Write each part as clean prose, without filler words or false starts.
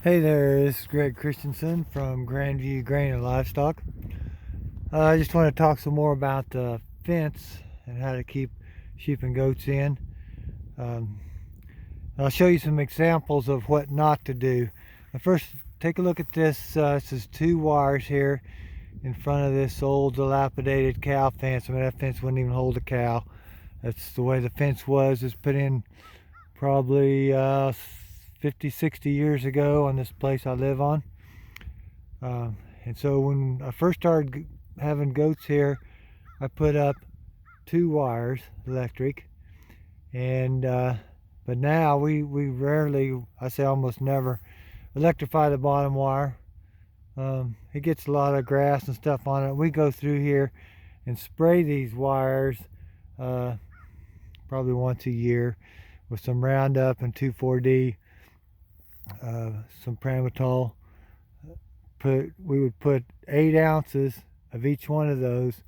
Hey there, this is Greg Christensen from Grandview Grain and Livestock. I just want to talk some more about the fence and how to keep sheep and goats in. Um, I'll show you some examples of what not to do. First, take a look at this. This is two wires here in front of this old dilapidated cow fence. I mean, that fence wouldn't even hold a cow. That's the way the fence was. It's put in probably 50, 60 years ago on this place I live on. And so when I first started having goats here, I put up two wires, electric, and but now we rarely, I say almost never, electrify the bottom wire. It gets a lot of grass and stuff on it. We go through here and spray these wires probably once a year with some Roundup and 2,4-D, some Pramitol. We would put 8 ounces of each one of those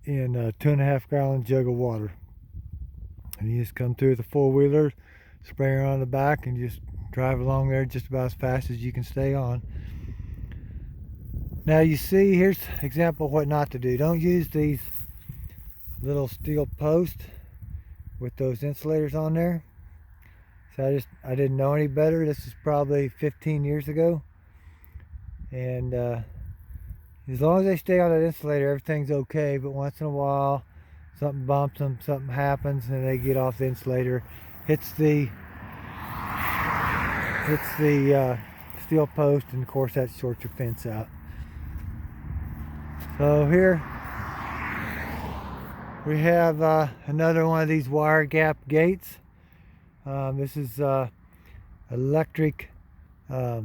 in a 2.5 gallon jug of water, and you just come through with a four-wheeler, spray her on the back, and just drive along there just about as fast as you can stay on. Now you see, here's an example of what not to do. Don't use these little steel posts with those insulators on there. So I didn't know any better. This is probably 15 years ago, and as long as they stay on that insulator, everything's okay. But once in a while, something bumps them, something happens, and they get off the insulator, hits the steel post, and of course that shorts your fence out. So here we have another one of these wire gap gates. This is electric. This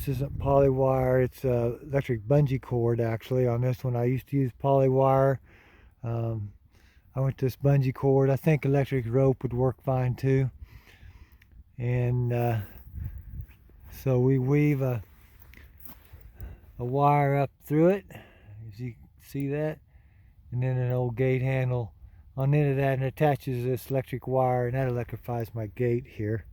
isn't poly wire, it's electric bungee cord actually. On this one I used to use poly wire. I went to this bungee cord. I think electric rope would work fine too. And so we weave a wire up through it, as you can see that, and then an old gate handle on the end of that, and attaches this electric wire, and that electrifies my gate here.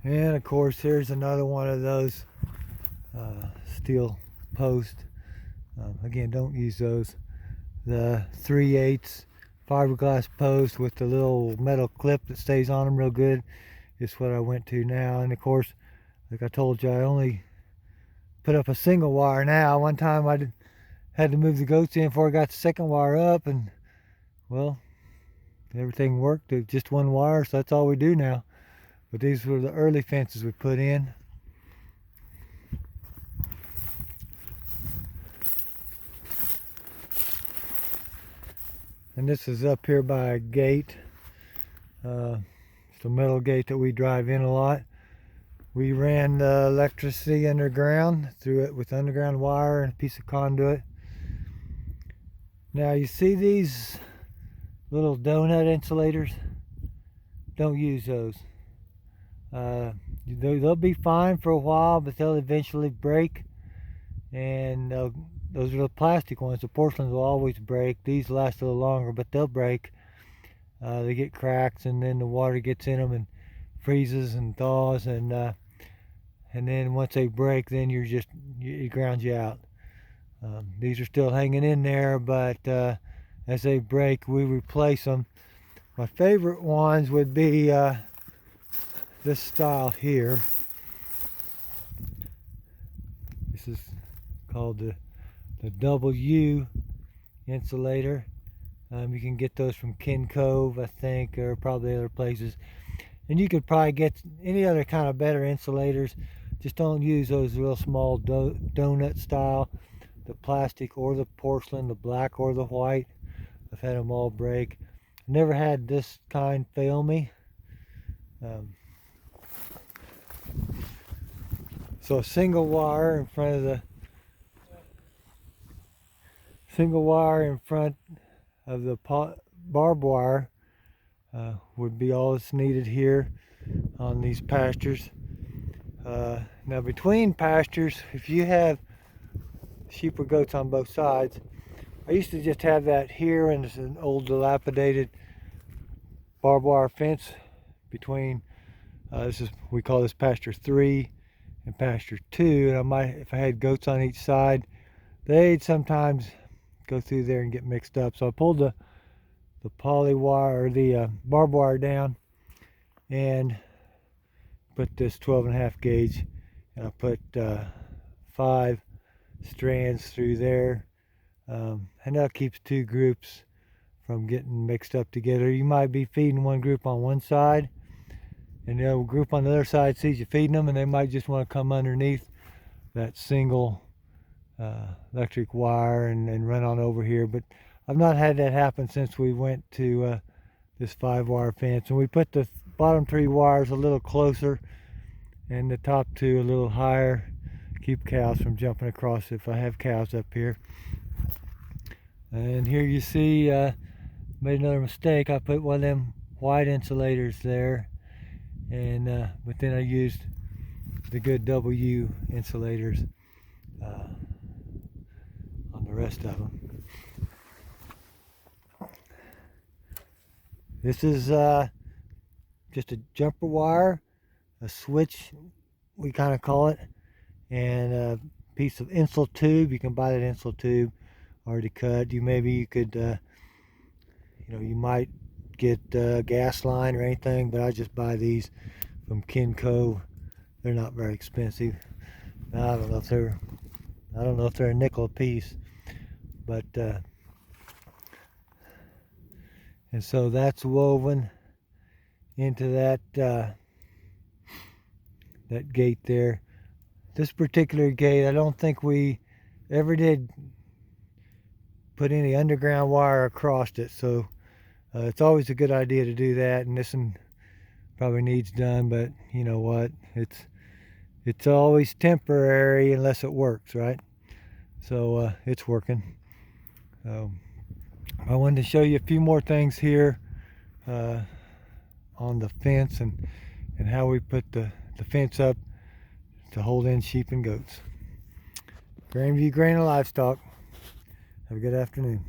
And of course, here's another one of those steel posts. Again, don't use those. The 3/8 fiberglass post with the little metal clip that stays on them real good is what I went to now. And of course, like I told you, I only put up a single wire now. One time I had to move the goats in before I got the second wire up, and well, everything worked. It was just one wire, so that's all we do now. But these were the early fences we put in. And this is up here by a gate. It's a metal gate that we drive in a lot. We ran the electricity underground through it with underground wire and a piece of conduit. Now you see these little donut insulators? Don't use those. They'll be fine for a while, but they'll eventually break, and those are the plastic ones. The porcelains will always break. These last a little longer, but they'll break. They get cracks, and then the water gets in them and freezes and thaws, and then once they break, then it grounds you out. These are still hanging in there, but as they break, we replace them. My favorite ones would be this style here. This is called the W insulator. You can get those from Ken Cove, I think, or probably other places. And you could probably get any other kind of better insulators. Just don't use those real small donut style, the plastic or the porcelain, the black or the white. I've had them all break. Never had this kind fail me. So a single wire in front of the barbed wire would be all that's needed here on these pastures. Now between pastures, if you have sheep or goats on both sides, I used to just have that here, and it's an old dilapidated barbed wire fence between we call this pasture 3 and pasture 2, and if I had goats on each side, they'd sometimes go through there and get mixed up. So I pulled the poly wire, or the barbed wire down, and put this 12.5 gauge, and I put 5 strands through there, and that keeps 2 groups from getting mixed up together. You might be feeding one group on one side, and the other group on the other side sees you feeding them, and they might just want to come underneath that single electric wire and run on over here. But I've not had that happen since we went to this 5-wire fence, and we put the bottom 3 wires a little closer and the top 2 a little higher. Keep cows from jumping across if I have cows up here. And here you see, made another mistake. I put one of them white insulators there, and but then I used the good W insulators on the rest of them. This is just a jumper wire, a switch we kind of call it, and a piece of insul tube. You can buy that insul tube already cut. You could you might get a gas line or anything, but I just buy these from Kinco. They're not very expensive. I don't know if they're a nickel a piece, but and so that's woven into that that gate there. This particular gate, I don't think we ever did put any underground wire across it, so it's always a good idea to do that. And this one probably needs done, but you know what, it's always temporary unless it works, right? So it's working. I wanted to show you a few more things here on the fence, and how we put the fence up to hold in sheep and goats. Grandview Grain and Livestock. Have a good afternoon.